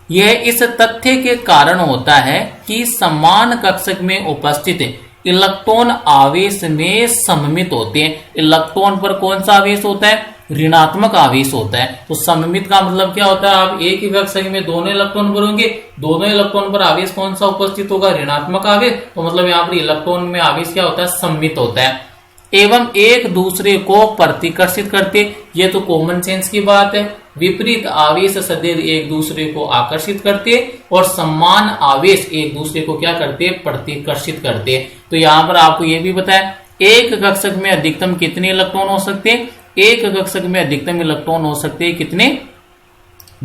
यह इस तथ्य के कारण होता है कि समान कक्षक में उपस्थित इलेक्ट्रॉन आवेश में सममित होते हैं। इलेक्ट्रॉन पर कौन सा आवेश होता है? ऋणात्मक आवेश होता है। तो सममित का मतलब क्या होता है? आप एक ही कक्षक में दोनों इलेक्ट्रॉन भरोगे, दोनों इलेक्ट्रॉन पर आवेश कौन सा उपस्थित होगा? ऋणात्मक आवेश। तो मतलब यहाँ पर इलेक्ट्रॉन में आवेश क्या होता है? सममित होता है एवं एक दूसरे को प्रतिकर्षित करते। ये तो कॉमन सेंस की बात है। विपरीत आवेश सदैव एक दूसरे को आकर्षित करते और समान आवेश एक दूसरे को क्या करते? प्रतिकर्षित करते। तो यहाँ पर आपको ये भी बताया एक कक्षक में अधिकतम कितने इलेक्ट्रॉन हो सकते हैं? एक कक्षक में अधिकतम इलेक्ट्रॉन हो सकते हैं कितने?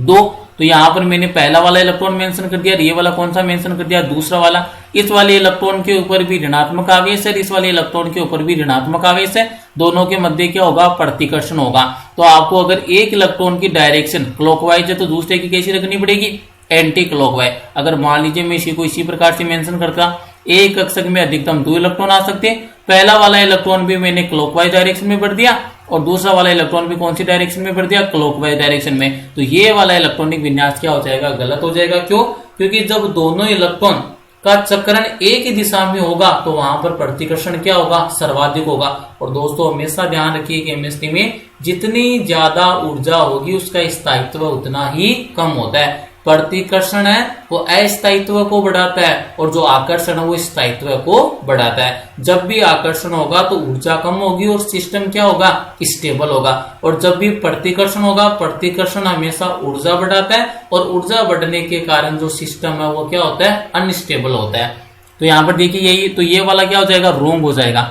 2। तो यहाँ पर मैंने पहला वाला इलेक्ट्रॉन मेंशन कर दिया, ये वाला कौन सा मेंशन कर दिया? दूसरा वाला। इस वाले इलेक्ट्रॉन के ऊपर भी ऋणात्मक आवेश है, इस वाले इलेक्ट्रॉन के ऊपर भी ऋणात्मक आवेश है। दोनों के मध्य क्या होगा? प्रतिकर्षण होगा। तो आपको अगर एक इलेक्ट्रॉन की डायरेक्शन क्लॉकवाइज है तो दूसरे की कैसी रखनी पड़ेगी? Anti clockwise. अगर मान लीजिए मैं इसी को इसी प्रकार से मेंशन करता, एक कक्षक में अधिकतम 2 इलेक्ट्रॉन आ सकते हैं। पहला वाला इलेक्ट्रॉन भी मैंने क्लॉकवाइज डायरेक्शन में भर दिया और दूसरा वाला इलेक्ट्रॉन भी कौन सी डायरेक्शन में भर दिया? क्लॉकवाइज डायरेक्शन में। तो ये वाला इलेक्ट्रॉनिक विन्यास क्या हो जाएगा? गलत हो जाएगा। क्यों? क्योंकि जब दोनों इलेक्ट्रॉन का चक्रण एक ही दिशा में होगा तो वहां पर प्रतिकर्षण क्या होगा? सर्वाधिक होगा। और दोस्तों हमेशा ध्यान रखिए केमिस्ट्री में जितनी ज्यादा ऊर्जा होगी उसका स्थायित्व उतना ही कम होता है। प्रतिकर्षण है वो अस्थायित्व को बढ़ाता है और जो आकर्षण है वो स्थायित्व को बढ़ाता है। जब भी आकर्षण होगा तो ऊर्जा कम होगी और सिस्टम क्या होगा? स्टेबल होगा। और जब भी प्रतिकर्षण होगा, प्रतिकर्षण हमेशा ऊर्जा बढ़ाता है और ऊर्जा बढ़ने के कारण जो सिस्टम है वो क्या होता है? अनस्टेबल होता है। तो यहाँ पर देखिए यही तो ये वाला क्या हो जाएगा? रोंग हो जाएगा।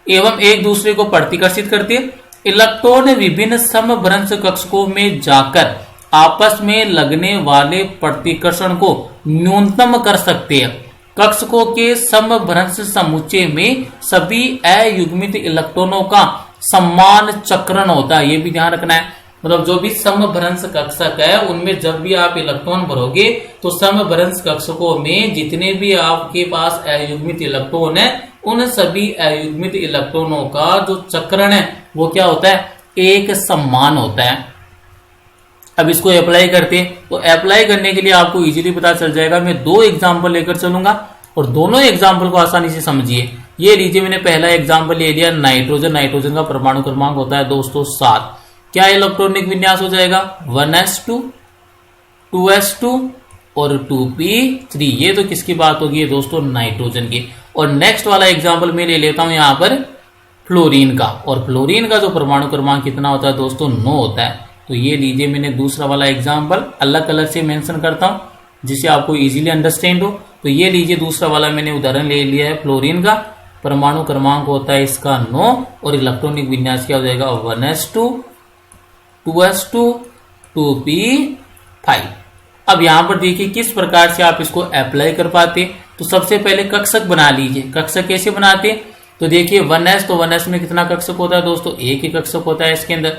एवं एक दूसरे को प्रतिकर्षित करते इलेक्ट्रॉन विभिन्न समभ्रंश कक्षकों में जाकर आपस में लगने वाले प्रतिकर्षण को न्यूनतम कर सकते हैं। कक्षकों के समभ्रंश समुच्चय में सभी अयुग्मित इलेक्ट्रॉनों का समान चक्रण होता है। ये भी ध्यान रखना है। मतलब जो भी समभ्रंश कक्षक है उनमें जब भी आप इलेक्ट्रॉन भरोगे तो समभ्रंश कक्षकों में जितने भी आपके पास अयुग्मित इलेक्ट्रॉन है उन सभी अयुग्मित इलेक्ट्रॉनों का जो चक्रण है वो क्या होता है? एक समान होता है। अब इसको अप्लाई करते हैं तो अप्लाई करने के लिए आपको इजीली पता चल जाएगा। मैं 2 एग्जांपल लेकर चलूंगा और दोनों एग्जांपल को आसानी से समझिए। ये लीजिए मैंने पहला एग्जांपल ले लिया नाइट्रोजन। नाइट्रोजन का परमाणु क्रमांक होता है दोस्तों 7। क्या इलेक्ट्रॉनिक विन्यास हो जाएगा? 1s2 2s2 और 2p3। ये तो किसकी बात होगी दोस्तों? नाइट्रोजन की। और नेक्स्ट वाला एग्जाम्पल मैं ले लेता हूं यहाँ पर फ्लोरीन का। और फ्लोरीन का जो परमाणु क्रमांक कितना होता है दोस्तों? 9 होता है। तो ये लीजिए मैंने दूसरा वाला एग्जाम्पल अलग कलर से मेंशन करता हूं जिससे आपको इजीली अंडरस्टैंड हो। तो ये लीजिए दूसरा वाला मैंने उदाहरण ले लिया है फ्लोरीन का। परमाणु क्रमांक होता है इसका 9 और इलेक्ट्रॉनिक विन्यास क्या हो जाएगा? 1s2 2s2 2p5। अब यहां पर देखिए किस प्रकार से आप इसको अप्लाई कर पाते। तो सबसे पहले कक्षक बना लीजिए। कक्षक कैसे बनाते? तो देखिए 1s, तो 1s में कितना कक्षक होता है दोस्तों? एक ही कक्षक होता है इसके अंदर।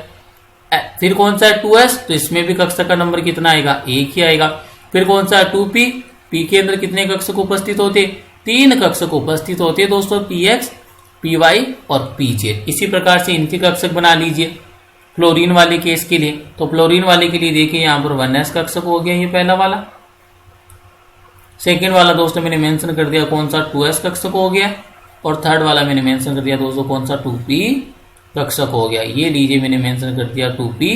फिर कौन सा है 2s, तो इसमें भी कक्षक का नंबर कितना आएगा? 1 ही आएगा। फिर कौन सा है 2p, p के अंदर कितने कक्षक उपस्थित होते? 3 कक्षक उपस्थित होते हैं दोस्तों, px py और pz। इसी प्रकार से इनके कक्षक बना लीजिए फ्लोरीन वाले केस के लिए। तो फ्लोरीन वाले के लिए देखिए यहाँ पर 1s कक्षक हो गया ये पहला वाला। सेकेंड वाला दोस्तों मैंने मेंशन कर दिया कौन सा? 2s कक्षक हो गया। और थर्ड वाला मैंने मेंशन कर दिया दोस्तों कौन सा? 2p कक्षक हो गया। ये लीजिए मैंने मेंशन कर दिया 2p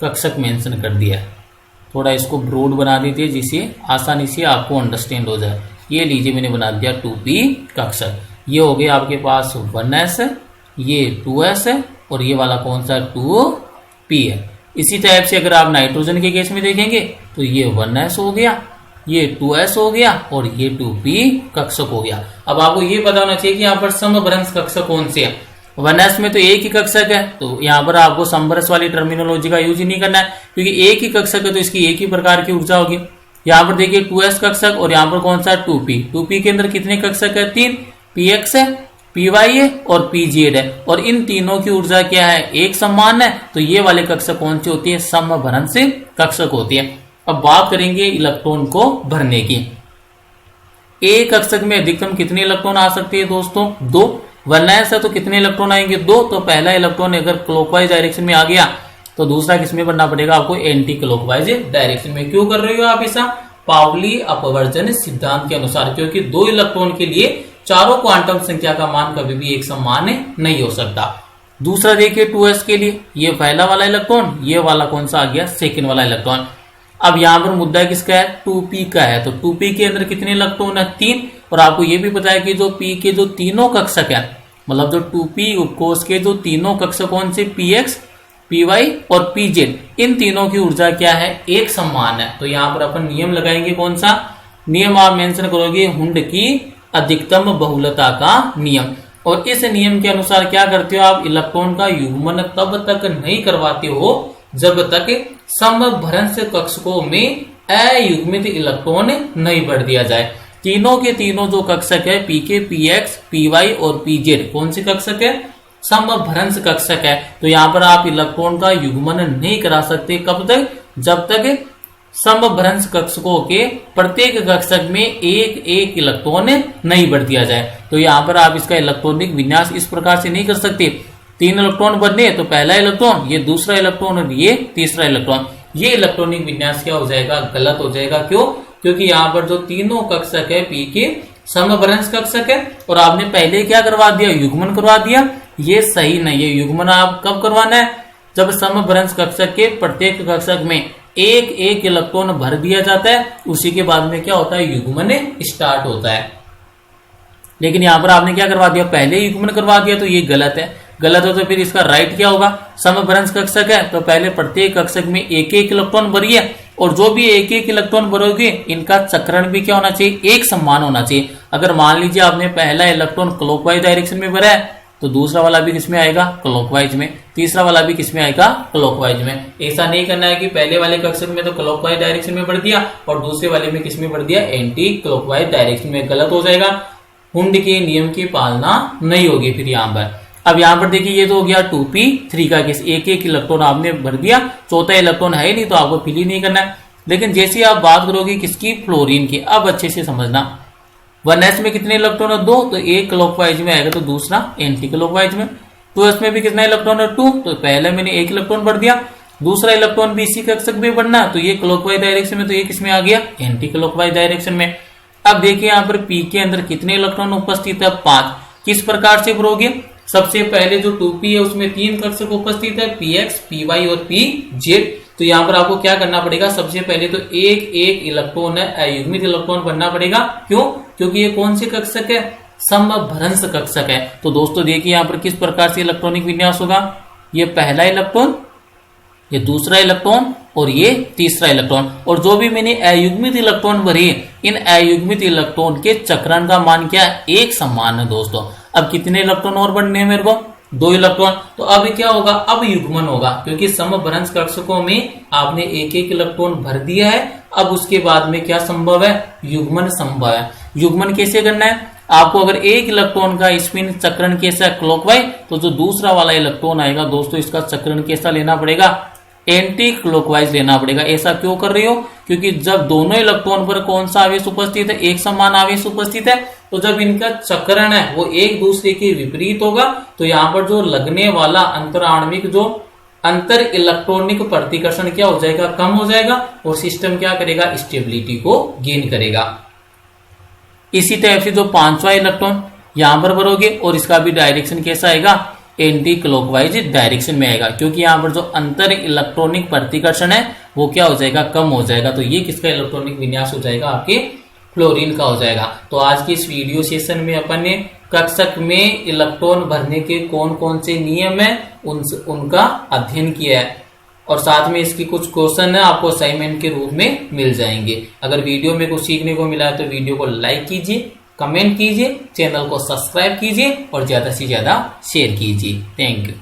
कक्षक मेंशन कर दिया। थोड़ा इसको ब्रॉड बना देते जिससे आसानी से आपको अंडरस्टैंड हो जाए। ये लीजिए मैंने बना दिया 2p कक्षक। ये हो गया आपके पास 1s, ये 2s है और ये वाला कौन सा 2p है। इसी टाइप से अगर आप नाइट्रोजन के केस में देखेंगे तो ये 1s हो गया, ये 2s हो गया और ये 2p कक्षक हो गया। अब आपको ये पता होना चाहिए कि यहाँ पर समभ्रंश कक्षक कौन से है। 1s में तो एक ही कक्षक है, तो यहाँ पर आपको समभ्रंश वाली टर्मिनोलॉजी का यूज ही नहीं करना है, क्योंकि एक ही कक्षक है तो इसकी एक ही प्रकार की ऊर्जा होगी। यहाँ पर देखिए 2s कक्षक और यहाँ पर कौन सा 2p के अंदर कितने कक्षक है, 3, px है, py है और pz है, और इन तीनों की ऊर्जा क्या है, एक समान है। तो ये वाले कक्षक कौन सी होती है, समभ्रंश कक्षक होती है। अब बात करेंगे इलेक्ट्रॉन को भरने की। एक कक्षक में अधिकतम कितने इलेक्ट्रॉन आ सकते हैं दोस्तों, 2। 1s है तो कितने इलेक्ट्रॉन आएंगे, 2। तो पहला इलेक्ट्रॉन अगर क्लॉकवाइज डायरेक्शन में आ गया तो दूसरा किसमें बनना पड़ेगा आपको, एंटी क्लॉकवाइज डायरेक्शन में। क्यों कर रहे हो आप ऐसा, पाउली अपवर्जन सिद्धांत के अनुसार, क्योंकि 2 इलेक्ट्रॉन के लिए चारों क्वांटम संख्या का मान कभी भी एक समान नहीं हो सकता। दूसरा देखिए 2s के लिए, ये पहला वाला इलेक्ट्रॉन, ये वाला कौन सा आ गया, सेकेंड वाला इलेक्ट्रॉन। अब यहाँ पर मुद्दा किसका है, 2p का है। तो 2p के अंदर कितने इलेक्ट्रॉन है, 3। और आपको ये भी पता है कि जो p के जो तीनों कक्षक है, मतलब जो 2p उपकोष के जो तीनों कक्षक कौन से, px, py और pz, इन तीनों की ऊर्जा क्या है, एक समान है। तो यहाँ पर अपन नियम लगाएंगे, कौन सा नियम आप मेंशन करोगे, हुंड की अधिकतम बहुलता का नियम। और इस नियम के अनुसार क्या करते हो आप, इलेक्ट्रॉन का युग्मन तब तक नहीं करवाते हो जब तक समभ्रंश कक्षकों में अयुग्मित इलेक्ट्रॉन नहीं बढ़ दिया जाए। तीनों के तीनों जो कक्षक है, pk, px, py और pz, कौन से कक्षक है, समभ्रंश कक्षक है। तो यहाँ पर आप इलेक्ट्रॉन का युग्मन नहीं करा सकते, कब तक, जब तक समभ्रंश कक्षकों के प्रत्येक कक्षक में एक एक इलेक्ट्रॉन नहीं बढ़ दिया जाए। तो यहाँ पर आप इसका इलेक्ट्रॉनिक विन्यास इस प्रकार से नहीं कर सकते, 3 इलेक्ट्रॉन बनने तो पहला इलेक्ट्रॉन, ये दूसरा इलेक्ट्रॉन और ये तीसरा इलेक्ट्रॉन। ये इलेक्ट्रॉनिक विन्यास क्या हो जाएगा, गलत हो जाएगा। क्यों, क्योंकि यहाँ पर जो तीनों कक्षक है पी के समभ्रंश कक्षक है और आपने पहले क्या करवा दिया, युग्मन करवा दिया। ये सही नहीं है। युग्मन आप कब करवाना है, जब समभ्रंश कक्षक के प्रत्येक कक्षक में एक एक इलेक्ट्रॉन भर दिया जाता है, उसी के बाद में क्या होता है, युग्मन स्टार्ट होता है। लेकिन यहाँ पर आपने क्या करवा दिया, पहले युग्मन करवा दिया, तो ये गलत है। गलत हो तो फिर इसका राइट क्या होगा, समभ्रंश कक्षक है तो पहले प्रत्येक कक्षक में एक एक इलेक्ट्रॉन भरिए, और जो भी एक एक इलेक्ट्रॉन भरोगे इनका चक्रण भी क्या होना चाहिए, एक समान होना चाहिए। अगर मान लीजिए आपने पहला इलेक्ट्रॉन क्लॉकवाइज डायरेक्शन में भरा है तो दूसरा वाला भी किसमें आएगा, क्लॉकवाइज में, तीसरा वाला भी किसमें आएगा, क्लॉकवाइज में। ऐसा नहीं करना है कि पहले वाले कक्षक में तो क्लॉकवाइज डायरेक्शन में भर दिया और दूसरे वाले में किसमें भर दिया, एंटी क्लॉकवाइज डायरेक्शन में। गलत हो जाएगा, हुंड के नियम की पालना नहीं होगी फिर यहाँ पर। अब यहाँ पर देखिए ये तो हो गया 2p3 का केस, एक एक इलेक्ट्रॉन आपने भर दिया, चौथा इलेक्ट्रॉन है ही नहीं तो आपको फिल ही नहीं करना है। लेकिन जैसे आप बात करोगे किसकी, फ्लोरीन की, अब अच्छे से समझना। 1s में कितने इलेक्ट्रॉन है, 2, तो एक क्लॉकवाइज में आएगा तो दूसरा एंटी क्लॉकवाइज में। 2s में भी कितना इलेक्ट्रॉन है, 2, तो पहले मैंने एक इलेक्ट्रॉन भर दिया, दूसरा इलेक्ट्रॉन भी इसी कक्षक में बढ़ना, तो ये क्लॉकवाइज डायरेक्शन में, तो ये किसमें आ गया, एंटी क्लॉकवाइज डायरेक्शन में। अब देखिए यहाँ पर p के अंदर कितने इलेक्ट्रॉन उपस्थित है, 5। किस प्रकार से भरोगे, सबसे पहले जो 2p है उसमें 3 कक्षक उपस्थित है, px, py और pz। तो यहाँ पर आपको क्या करना पड़ेगा, सबसे पहले तो एक एक इलेक्ट्रॉन है अयुग्मित इलेक्ट्रॉन बनना पड़ेगा। क्यों, क्योंकि ये कौन से कक्षक है, समभ्रंश कक्षक है। तो दोस्तों देखिए यहाँ पर किस प्रकार से इलेक्ट्रॉनिक विन्यास होगा, ये पहला इलेक्ट्रॉन, ये दूसरा इलेक्ट्रॉन और ये तीसरा इलेक्ट्रॉन, और जो भी मैंने अयुग्मित इलेक्ट्रॉन भरे, इन अयुग्मित इलेक्ट्रॉन के चक्रण का मान क्या है, एक समान है दोस्तों। अब कितने इलेक्ट्रॉन और बनने हैं मेरे को, 2 इलेक्ट्रॉन। तो अब क्या होगा, अब युग्मन होगा, क्योंकि समभ्रंश कक्षकों में आपने एक एक इलेक्ट्रॉन भर दिया है। अब उसके बाद में क्या संभव है, युग्मन संभव है। युग्मन कैसे करना है, आपको अगर एक इलेक्ट्रॉन का स्पिन चक्रण कैसा क्लॉकवाइज, तो जो दूसरा वाला इलेक्ट्रॉन आएगा दोस्तों इसका चक्रण कैसा लेना पड़ेगा, एंटी क्लॉकवाइज लेना पड़ेगा। ऐसा क्यों कर रही हो, क्योंकि जब दोनों इलेक्ट्रॉन पर कौन सा आवेश उपस्थित है, एक समान आवेश उपस्थित है, तो जब इनका चक्रण है वो एक दूसरे के विपरीत होगा, तो यहाँ पर जो लगने वाला अंतराण्विक जो अंतर इलेक्ट्रॉनिक प्रतिकर्षण क्या हो जाएगा, कम हो जाएगा, और सिस्टम क्या करेगा, स्टेबिलिटी को गेन करेगा। इसी टाइप से जो 5वां इलेक्ट्रॉन यहां पर भरोगे और इसका भी डायरेक्शन कैसा आएगा, एंटी क्लॉकवाइज डायरेक्शन में आएगा, क्योंकि यहाँ पर जो अंतर इलेक्ट्रॉनिक प्रतिकर्षण है वो क्या हो जाएगा, कम हो जाएगा। तो ये किसका इलेक्ट्रॉनिक विन्यास हो जाएगा, आपके फ्लोरीन का हो जाएगा। तो आज की इस वीडियो सेशन में अपन ने कक्षक में इलेक्ट्रॉन भरने के कौन कौन से नियम है उनका अध्ययन किया है, और साथ में इसकी कुछ क्वेश्चन है आपको असाइनमेंट के रूप में मिल जाएंगे। अगर वीडियो में कुछ सीखने को मिला है तो वीडियो को लाइक कीजिए, कमेंट कीजिए, चैनल को सब्सक्राइब कीजिए और ज्यादा से ज्यादा शेयर कीजिए। Thank you.